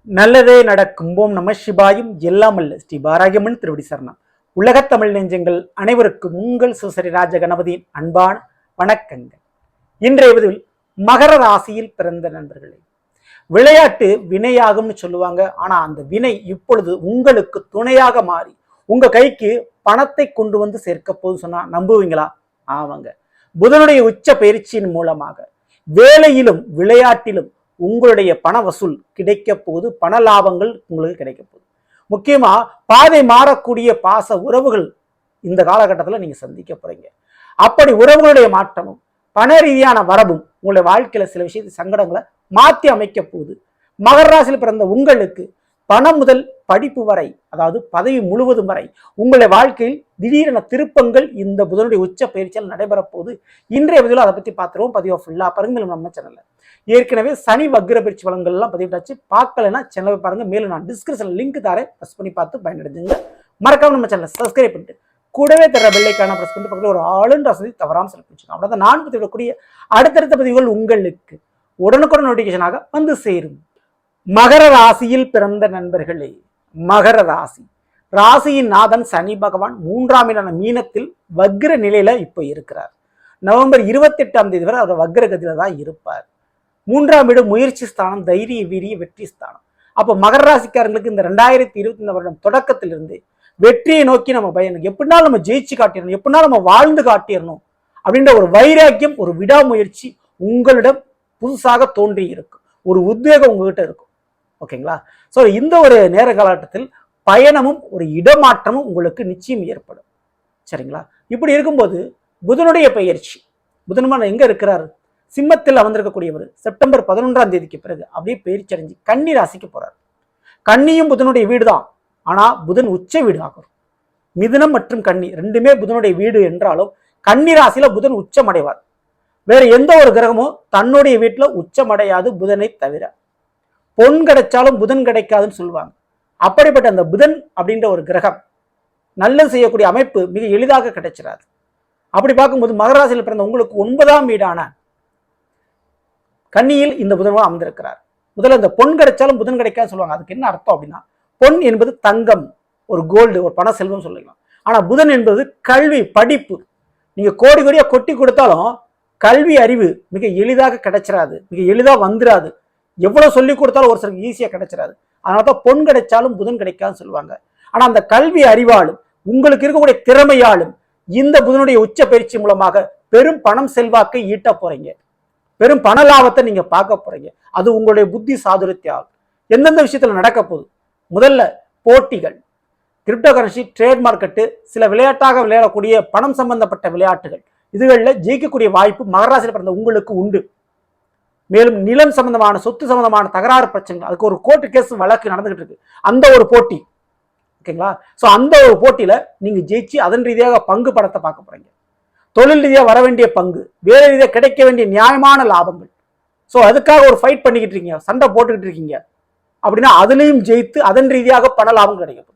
நல்லதே நடக்கும். ஓம் நம சிவாயும். எல்லாம் அல்ல ஸ்ரீ பாராகியம்மன் திருவடி சரணம். உலகத் தமிழ் நெஞ்சங்கள் அனைவருக்கும் உங்கள் சுசரி ராஜ கணபதியின் அன்பான வணக்கங்கள். இன்றைய பதிவில் மகர ராசியில் பிறந்த நண்பர்களே, விளையாட்டு வினையாகும்னு சொல்லுவாங்க. ஆனா அந்த வினை இப்பொழுது உங்களுக்கு துணையாக மாறி உங்க கைக்கு பணத்தை கொண்டு வந்து சேர்க்க போது சொன்னா நம்புவீங்களா? ஆமாங்க, புதனுடைய உச்ச பயிற்சியின் மூலமாக வேலையிலும் விளையாட்டிலும் உங்களுடைய பண வசூல் கிடைக்க போகுது. பண லாபங்கள் உங்களுக்கு கிடைக்க போகுது. முக்கியமா பாதை மாறக்கூடிய பாச உறவுகள் இந்த காலகட்டத்தில் நீங்க சந்திக்க போறீங்க. அப்படி உறவுகளுடைய மாற்றமும் பண ரீதியான வரவும் உங்களுடைய வாழ்க்கையில சில விஷயத்தை சங்கடங்களை மாற்றி அமைக்க போகுது. மகர ராசியில் பிறந்த உங்களுக்கு பணம் முதல் படிப்பு வரை, அதாவது பதவி முழுவதும் வரை உங்களுடைய வாழ்க்கையில் திடீரென திருப்பங்கள் இந்த புதனுடைய உச்ச பயிற்சியால் நடைபெற போகுது. இன்றைய பதிவில் அதை பத்தி பார்த்துருவோம். பதிவை ஃபுல்லா பாருங்க. நம்ம சேனல்ல ஏற்கனவே சனி வக்ர பயிற்சி பலன்கள் எல்லாம் பதிவிட்டாச்சு. பார்க்கலன்னா சேனலை பாருங்க. மேலும் நான் டிஸ்கிரிப்ஷன்ல லிங்க் தரேன், ப்ரெஸ் பண்ணி பார்த்து பயனடைஞ்சுங்க. மறக்காம நம்ம சேனலை சப்ஸ்கிரைப் பண்ணிட்டு கூடவே தர பெல்லைக்கான ப்ரெஸ் பண்ணிட்டு பக்கத்தில் ஒரு ஆளுன்ற வசதி தவறாமல் செலக்ட் பண்ணிச்சுக்கோங்க. அவ்வளோதான் நான் பதிவிடக்கூடிய அடுத்தடுத்த பதிவுகள் உங்களுக்கு உடனுக்குடன் நோட்டிபிகேஷனாக வந்து சேரும். மகர ராசியில் பிறந்த நண்பர்களே, மகர ராசி ராசியின் நாதன் சனி பகவான் 3ஆம் இடான மீனத்தில் வக்ர நிலையில இப்ப இருக்கிறார். நவம்பர் 28ஆம் தேதி வரை அவர் வக்ர கதியில தான் இருப்பார். 3ஆம் இடம் முயற்சி ஸ்தானம், தைரிய வீரிய வெற்றி ஸ்தானம். அப்போ மகர ராசிக்காரங்களுக்கு இந்த 2025 வருடம் தொடக்கத்திலிருந்து வெற்றியை நோக்கி நம்ம பயணம், எப்படினாலும் நம்ம ஜெயிச்சு காட்டிடணும், எப்படினாலும் நம்ம வாழ்ந்து காட்டிடணும் அப்படின்ற ஒரு வைராக்கியம், ஒரு விடாமுயற்சி உங்களிடம் புதுசாக தோன்றி இருக்கும். ஒரு உத்வேகம் உங்ககிட்ட இருக்கும். ஓகேங்களா? ஸோ இந்த ஒரு நேர காலகட்டத்தில் பயணமும் ஒரு இடமாற்றமும் உங்களுக்கு நிச்சயம் ஏற்படும். சரிங்களா? இப்படி இருக்கும்போது புதனுடைய பயிற்சி, புதன்மான எங்க இருக்கிறார்? சிம்மத்தில் அமர்ந்திருக்கக்கூடியவர் செப்டம்பர் 11ஆம் தேதிக்கு பிறகு அப்படியே பயிற்சி அடைஞ்சு கன்னி ராசிக்கு போறார். கன்னியும் புதனுடைய வீடு தான், ஆனா புதன் உச்ச வீடு ஆகும். மிதுனம் மற்றும் கன்னி ரெண்டுமே புதனுடைய வீடு என்றாலும் கன்னி ராசியில புதன் உச்சம் அடைவார். வேற எந்த ஒரு கிரகமும் தன்னுடைய வீட்டுல உச்சமடையாது புதனை தவிர. பொன் கிடைச்சாலும் புதன் கிடைக்காதுன்னு சொல்லுவாங்க. அப்படிப்பட்ட அந்த புதன் அப்படின்ற ஒரு கிரகம் நல்லது செய்யக்கூடிய அமைப்பு மிக எளிதாக கிடைச்சிடாது. அப்படி பார்க்கும்போது மகர ராசியில் பிறந்த உங்களுக்கு 9ஆம் வீடான கன்னியில் இந்த புதன் அமர்ந்திருக்கிறார். முதல்ல இந்த பொன் கிடைச்சாலும் புதன் கிடைக்காது சொல்லுவாங்க. அதுக்கு என்ன அர்த்தம் அப்படின்னா, பொன் என்பது தங்கம், ஒரு கோல்டு, ஒரு பண செல்வம் சொல்லலாம். ஆனா புதன் என்பது கல்வி, படிப்பு. நீங்க கோடி கோடியா கொட்டி கொடுத்தாலும் கல்வி அறிவு மிக எளிதாக கிடைச்சிடாது, மிக எளிதாக வந்துடாது. எவ்வளவு சொல்லி கொடுத்தாலும் ஒரு சிலருக்கு ஈஸியா கிடைச்சிடாது. அதனாலதான் பொன் கிடைச்சாலும் புதன் கிடைக்காதுன்னு சொல்லுவாங்க. ஆனா அந்த கல்வி அறிவாலும் உங்களுக்கு இருக்கக்கூடிய திறமையாலும் இந்த புதனுடைய உச்ச பயிற்சி மூலமாக பெரும் பணம் செல்வாக்கை ஈட்ட போறீங்க. பெரும் பண லாபத்தை நீங்க பார்க்க போறீங்க. அது உங்களுடைய புத்தி சாதுரியத்தால் எந்தெந்த விஷயத்துல நடக்க போகுது? முதல்ல போட்டிகள், கிரிப்டோ கரன்சி, ட்ரேட் மார்க்கெட்டு, சில விளையாட்டாக விளையாடக்கூடிய பணம் சம்பந்தப்பட்ட விளையாட்டுகள், இதுகளில் ஜெயிக்கக்கூடிய வாய்ப்பு மகர ராசியில் பிறந்த உங்களுக்கு உண்டு. மேலும் நிலம் சம்பந்தமான, சொத்து சம்பந்தமான தகராறு பிரச்சனைகள், அதுக்கு ஒரு கோர்ட்டு கேஸ் வழக்கு நடந்துகிட்டு இருக்கு. அந்த ஒரு போட்டி, ஓகேங்களா? ஸோ அந்த ஒரு போட்டியில நீங்க ஜெயிச்சு அதன் ரீதியாக பங்கு படத்தை பார்க்க போறீங்க. தொழில் ரீதியாக வர வேண்டிய பங்கு, வேலை ரீதியாக கிடைக்க வேண்டிய நியாயமான லாபங்கள். ஸோ அதுக்காக ஒரு ஃபைட் பண்ணிக்கிட்டு இருக்கீங்க, சண்டை போட்டுக்கிட்டு இருக்கீங்க அப்படின்னா அதுலேயும் ஜெயித்து அதன் ரீதியாக பண லாபம் கிடைக்கும்.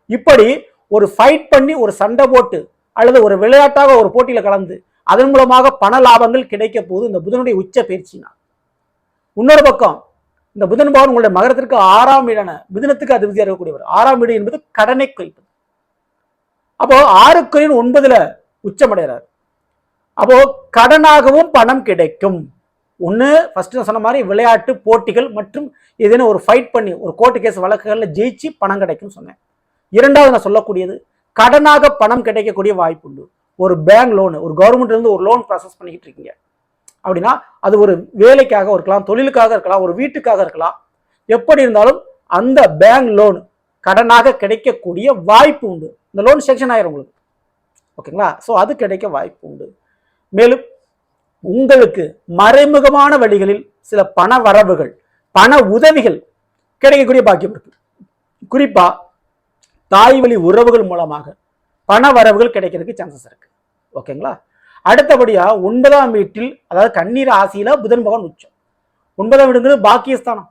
இப்படி ஒரு ஃபைட் பண்ணி, ஒரு சண்டை போட்டு அல்லது ஒரு விளையாட்டாக ஒரு போட்டியில கலந்து அதன் மூலமாக பண லாபங்கள் கிடைக்க போது இந்த புதனுடைய உச்ச பயிற்சினா. இன்னொரு பக்கம் இந்த புதன் பகவான் உங்களுடைய மகரத்திற்கு 6ஆம் வீடான மிதுனத்துக்கு அதிபதியாக இருக்கக்கூடியவர். 6ஆம் வீடு என்பது கடனை குறிப்பது. அப்போ 6க்குரிய 9ல உச்சமடைகிறார். அப்போ கடனாகவும் பணம் கிடைக்கும். ஒன்று ஃபர்ஸ்ட் சொன்ன மாதிரி விளையாட்டு போட்டிகள் மற்றும் ஏதேனும் ஒரு ஃபைட் பண்ணி ஒரு கோர்ட்டு கேஸ் வழக்குகளில் ஜெயிச்சு பணம் கிடைக்கும் சொன்னேன். இரண்டாவது நான் சொல்லக்கூடியது கடனாக பணம் கிடைக்கக்கூடிய வாய்ப்பு உண்டு. ஒரு பேங்க் லோனு, ஒரு கவர்மெண்ட்ல இருந்து ஒரு லோன் ப்ராசஸ் பண்ணிக்கிட்டு இருக்கீங்க அப்படின்னா அது ஒரு வேலைக்காக இருக்கலாம், தொழிலுக்காக இருக்கலாம், ஒரு வீட்டுக்காக இருக்கலாம். எப்படி இருந்தாலும் அந்த பேங்க் லோன் கடனாக கிடைக்கக்கூடிய வாய்ப்பு உண்டு. இந்த லோன் செக்ஷன் ஆயிரும் உங்களுக்கு. ஓகேங்களா? ஸோ அது கிடைக்க வாய்ப்பு உண்டு. மேலும் உங்களுக்கு மறைமுகமான வழிகளில் சில பண வரவுகள், பண உதவிகள் கிடைக்கக்கூடிய பாக்கியம் இருக்கு. குறிப்பா தாய் வழி உறவுகள் மூலமாக பண வரவுகள் கிடைக்கிறதுக்கு சான்சஸ் இருக்கு. ஓகேங்களா? அடுத்தபடியா 9ஆம் வீட்டில், அதாவது கன்னி ராசியில புதன் பகவான் உச்சம். 9ஆம் வீடுங்கிறது பாக்கியஸ்தானம்.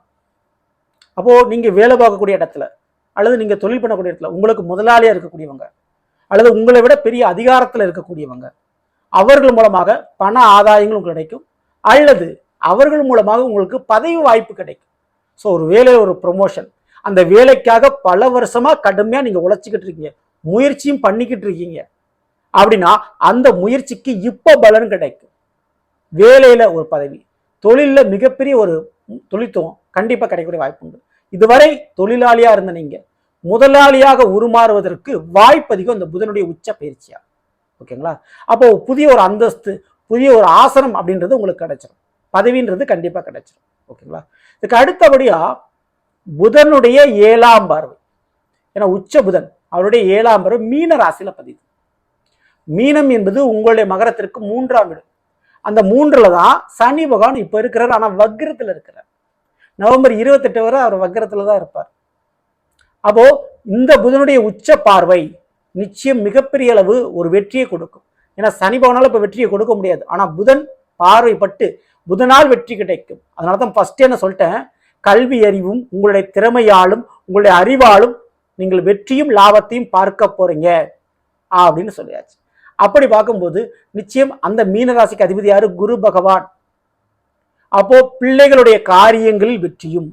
அப்போ நீங்க வேலை பார்க்கக்கூடிய இடத்துல அல்லது நீங்க தொழில் பண்ணக்கூடிய இடத்துல உங்களுக்கு முதலாளியா இருக்கக்கூடியவங்க அல்லது உங்களை விட பெரிய அதிகாரத்துல இருக்கக்கூடியவங்க, அவர்கள் மூலமாக பண ஆதாயங்கள் உங்களுக்கு கிடைக்கும் அல்லது அவர்கள் மூலமாக உங்களுக்கு பதவி வாய்ப்பு கிடைக்கும். ஸோ ஒரு வேலையில் ஒரு ப்ரொமோஷன், அந்த வேலைக்காக பல வருஷமா கடுமையாக நீங்கள் உழைச்சிக்கிட்டு இருக்கீங்க, முயற்சியும் பண்ணிக்கிட்டு இருக்கீங்க அப்படின்னா அந்த முயற்சிக்கு இப்போ பலன் கிடைக்கும். வேலையில் ஒரு பதவி, தொழிலில் மிகப்பெரிய ஒரு தொழில்துவம் கண்டிப்பாக கிடைக்கக்கூடிய வாய்ப்பு உண்டு. இதுவரை தொழிலாளியாக இருந்த நீங்கள் முதலாளியாக உருமாறுவதற்கு வாய்ப்பு அதிகம் இந்த புதனுடைய உச்ச பயிற்சியா. ஓகேங்களா? அப்போ புதிய ஒரு அந்தஸ்து, புதிய ஒரு ஆசனம் அப்படின்றது உங்களுக்கு கிடைச்சிடும், பதவின்றது கண்டிப்பாக கிடைச்சிடும். ஓகேங்களா? இதுக்கு அடுத்தபடியா புதனுடைய 7ஆம் பார்வை, ஏன்னா உச்ச புதன் அவருடைய 7ஆம் பார்வை மீன ராசியில பதிவு. மீனம் என்பது உங்களுடைய மகரத்திற்கு 3ஆம் வீடு. அந்த 3ல தான் சனி பகவான் இப்ப இருக்கிறார். ஆனா வக்ரத்துல இருக்கிறார். நவம்பர் 28 வரை அவர் வக்ரத்துல தான் இருப்பார். அப்போ இந்த புதனுடைய உச்ச பார்வை நிச்சயம் மிகப்பெரிய அளவு ஒரு வெற்றியை கொடுக்கும். ஏன்னா சனி பகவானால இப்ப வெற்றியை கொடுக்க முடியாது, ஆனா புதன் பார்வைப்பட்டு புதனால் வெற்றி கிடைக்கும். அதனாலதான் ஃபர்ஸ்ட் என்ன சொல்லிட்டேன், கல்வி அறிவும் உங்களுடைய திறமையாலும் உங்களுடைய அறிவாலும் நீங்கள் வெற்றியும் லாபத்தையும் பார்க்க போறீங்க அப்படின்னு சொல்லியாச்சு. அப்படி பார்க்கும்போது நிச்சயம் அந்த மீனராசிக்கு அதிபதி யாரு? குரு பகவான். அப்போ பிள்ளைகளுடைய காரியங்களில் வெற்றியும்,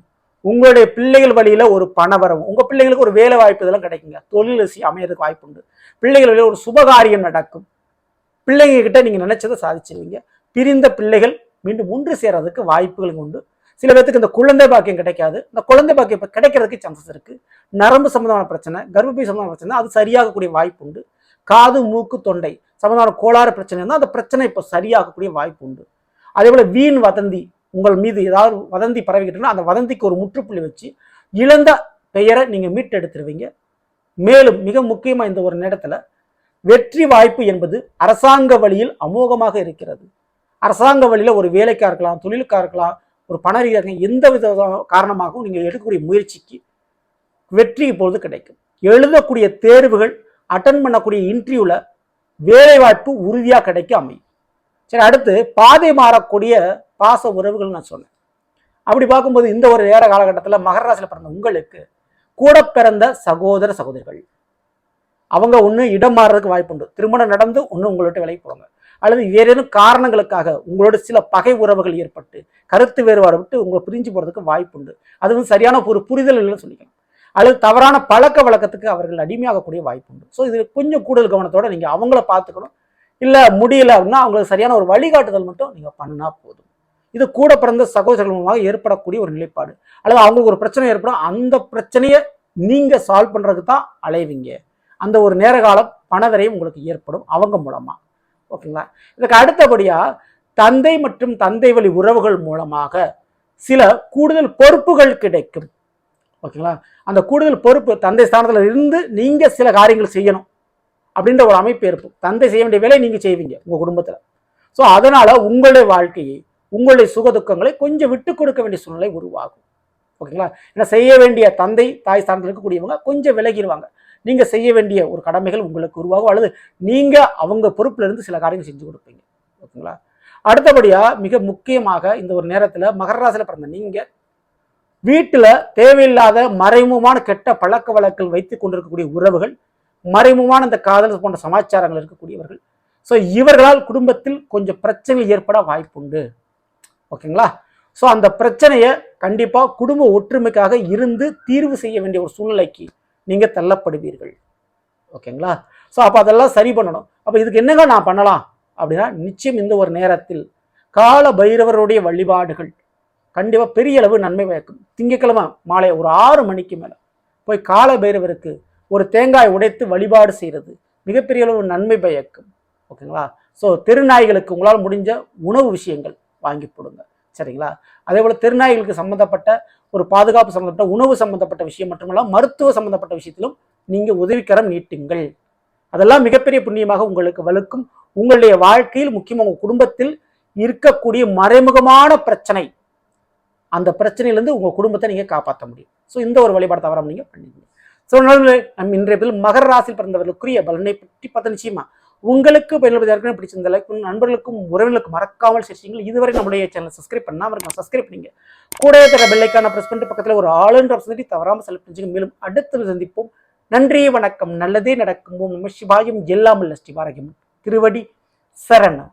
உங்களுடைய பிள்ளைகள் வழியில ஒரு பணவரம், உங்க பிள்ளைகளுக்கு ஒரு வேலை வாய்ப்பு இதெல்லாம் கிடைக்குங்க, தொழில் அமையறதுக்கு வாய்ப்பு உண்டு, பிள்ளைகள் வழியில ஒரு சுபகாரியம் நடக்கும், பிள்ளைங்க கிட்ட நீங்க நினைச்சதை சாதிச்சிருவீங்க. பிரிந்த பிள்ளைகள் மீண்டும் ஒன்று சேரதுக்கு வாய்ப்புகள் உண்டு. சில பேருக்கு இந்த குழந்தை பாக்கியம் கிடைக்காது, இந்த குழந்தை பாக்கியம் கிடைக்கிறதுக்கு சான்சஸ் இருக்கு. நரம்பு சம்பந்தமான பிரச்சனை, கர்ப்பப்பை சம்பந்தமான பிரச்சனை, அது சரியாகக்கூடிய வாய்ப்பு உண்டு. காது மூக்கு தொண்டை சம்பந்தமான கோளாறு பிரச்சனை இருந்தால் அந்த பிரச்சனை இப்போ சரியாகக்கூடிய வாய்ப்பு உண்டு. அதே போல வீண் வதந்தி, உங்கள் மீது ஏதாவது வதந்தி பரவிக்கிட்டுனா அந்த வதந்திக்கு ஒரு முற்றுப்புள்ளி வச்சு இழந்த பெயரை நீங்க மீட்டெடுத்துருவீங்க. மேலும் மிக முக்கியமா இந்த ஒரு நேரத்துல வெற்றி வாய்ப்பு என்பது அரசாங்க வழியில் அமோகமாக இருக்கிறது. அரசாங்க வழியில ஒரு வேலைக்கா இருக்கலாம், தொழிலுக்கா இருக்கலாம், ஒரு பண ரீதியாக இருக்கலாம், எந்த வித காரணமாகவும் நீங்க எடுக்கக்கூடிய முயற்சிக்கு வெற்றி இப்பொழுது கிடைக்கும். எழுதக்கூடிய தேர்வுகள், அட்டன் பண்ணக்கூடிய இன்டர்வியூல வேலை வாய்ப்பு உறுதியாக கிடைக்க அமையும். சரி, அடுத்து பாதை மாறக்கூடிய பாச உறவுகள் நான் சொன்னேன். அப்படி பார்க்கும்போது இந்த ஒரு நேர காலகட்டத்தில் மகர ராசியில் பிறந்த உங்களுக்கு கூட பிறந்த சகோதர சகோதரிகள் அவங்க ஒன்று இடம் மாறுறதுக்கு வாய்ப்பு உண்டு. திருமணம் நடந்து ஒன்று உங்கள்கிட்ட விலைக்கு போவாங்க, அல்லது வேறேனும் காரணங்களுக்காக உங்களோட சில பகை உறவுகள் ஏற்பட்டு கருத்து வேறுபாடு விட்டு உங்களை பிரிஞ்சு போறதுக்கு வாய்ப்பு உண்டு. அது வந்து சரியான ஒரு புரிதல் இல்லைன்னு சொல்லிக்கலாம். அல்லது தவறான பழக்க வழக்கத்துக்கு அவர்கள் அடிமையாகக்கூடிய வாய்ப்பு உண்டு. ஸோ இது கொஞ்சம் கூடுதல் கவனத்தோட நீங்கள் அவங்கள பார்த்துக்கணும். இல்லை முடியல அப்படின்னா அவங்களுக்கு சரியான ஒரு வழிகாட்டுதல் மட்டும் நீங்கள் பண்ணினா போதும். இது கூட பிறந்த சகோதரர்கள் மூலமாக ஏற்படக்கூடிய ஒரு நிலைப்பாடு, அல்லது அவங்களுக்கு ஒரு பிரச்சனை ஏற்படும், அந்த பிரச்சனையை நீங்கள் சால்வ் பண்ணுறதுக்கு தான் அலைவீங்க. அந்த ஒரு நேர காலம் பணவரையும் உங்களுக்கு ஏற்படும் அவங்க மூலமா. ஓகேங்களா? இதுக்கு அடுத்தபடியா தந்தை மற்றும் தந்தை வழி உறவுகள் மூலமாக சில கூடுதல் பொறுப்புகள் கிடைக்கும். ஓகேங்களா? அந்த கூடுதல் பொறுப்பு தந்தை ஸ்தானத்துல இருந்து நீங்க சில காரியங்கள் செய்யணும் அப்படின்ற ஒரு அமைப்பு இருக்கும். தந்தை செய்ய வேண்டிய வேலை நீங்க செய்வீங்க உங்க குடும்பத்துல. ஸோ அதனால உங்களுடைய வாழ்க்கையை, உங்களுடைய சுக துக்கங்களை கொஞ்சம் விட்டு கொடுக்க வேண்டிய சூழ்நிலை உருவாகும். ஓகேங்களா? ஏன்னா செய்ய வேண்டிய தந்தை தாய் ஸ்தானத்தில் இருக்கக்கூடியவங்க கொஞ்சம் விலகிடுவாங்க. நீங்க செய்ய வேண்டிய ஒரு கடமைகள் உங்களுக்கு உருவாகும், அல்லது நீங்க அவங்க பொறுப்புல இருந்து சில காரியங்கள் செஞ்சு கொடுப்பீங்க. ஓகேங்களா? அடுத்தபடியா மிக முக்கியமாக இந்த ஒரு நேரத்துல மகர ராசியில பிறந்த நீங்க வீட்டுல தேவையில்லாத மறைமுகமான கெட்ட பழக்க வழக்கங்கள் வைத்துக் கொண்டிருக்கக்கூடிய உறவுகள், மறைமுகமான இந்த காதல் போன்ற சமாச்சாரங்கள் இருக்கக்கூடியவர்கள், ஸோ இவர்களால் குடும்பத்தில் கொஞ்சம் பிரச்சனைகள் ஏற்பட வாய்ப்புண்டு. ஓகேங்களா? ஸோ அந்த பிரச்சனையை கண்டிப்பா குடும்ப ஒற்றுமைக்காக இருந்து தீர்வு செய்ய வேண்டிய ஒரு சூழ்நிலைக்கு நீங்க தள்ளப்படுவீர்கள். ஓகேங்களா? ஸோ அப்போ அதெல்லாம் சரி பண்ணணும். அப்போ இதுக்கு என்னங்க நான் பண்ணலாம் அப்படின்னா, நிச்சயம் இந்த ஒரு நேரத்தில் கால பைரவருடைய வழிபாடுகள் கண்டிப்பாக பெரிய அளவு நன்மை பயக்கும். திங்கட்கிழமை மாலை ஒரு 6 மணிக்கு மேலே போய் கால பைரவருக்கு ஒரு தேங்காய் உடைத்து வழிபாடு செய்கிறது மிகப்பெரிய அளவு நன்மை பயக்கும். ஓகேங்களா? ஸோ தெருநாய்களுக்கு உங்களால் முடிஞ்ச உணவு விஷயங்கள் வாங்கி போடுங்க. சரிங்களா? அதே போல் தெருநாய்களுக்கு சம்மந்தப்பட்ட ஒரு பாதுகாப்பு சம்மந்தப்பட்ட உணவு சம்மந்தப்பட்ட விஷயம் மட்டுமல்ல, மருத்துவ சம்மந்தப்பட்ட விஷயத்திலும் நீங்கள் உதவிக்கரம் நீட்டுங்கள். அதெல்லாம் மிகப்பெரிய புண்ணியமாக உங்களுக்கு வலுக்கும். உங்களுடைய வாழ்க்கையில் முக்கியமாக உங்கள் குடும்பத்தில் இருக்கக்கூடிய மறைமுகமான பிரச்சனை, அந்த பிரச்சனையிலிருந்து உங்க குடும்பத்தை நீங்க காப்பாற்ற முடியும். ஸோ இந்த ஒரு வழிபாடு தவறாம நீங்க பண்ணிக்கணும். ஸோ நம்ம இன்றைய பதில் மகர ராசியில் பிறந்தவர்களுக்குரிய பலனை பற்றி பார்த்த நிச்சயமா உங்களுக்கு பயன்படுத்தி பிடிச்சிருந்த லைக் நண்பர்களுக்கும் உறவினர்களுக்கும் மறக்காமல் சேர்ச்சிங்கள். இதுவரை நம்முடைய சேனல் சப்ஸ்கிரைப் பண்ணாம இருக்கலாம், சப்ஸ்கிரைப் பண்ணிங்க. கூடவே தர பெல்லைக்கான பிரஸ் பண்ணிட்டு பக்கத்தில் ஒரு ஆளுன்ற ஆப்ஷன் தவறாமல் செலக்ட் பண்ணிச்சுங்க. மேலும் அடுத்து சந்திப்போம். நன்றி, வணக்கம். நல்லதே நடக்கும். நம சிவாயம். எல்லாம் உள்ள ஸ்ரீ பாரகியம். திருவடி சரணம்.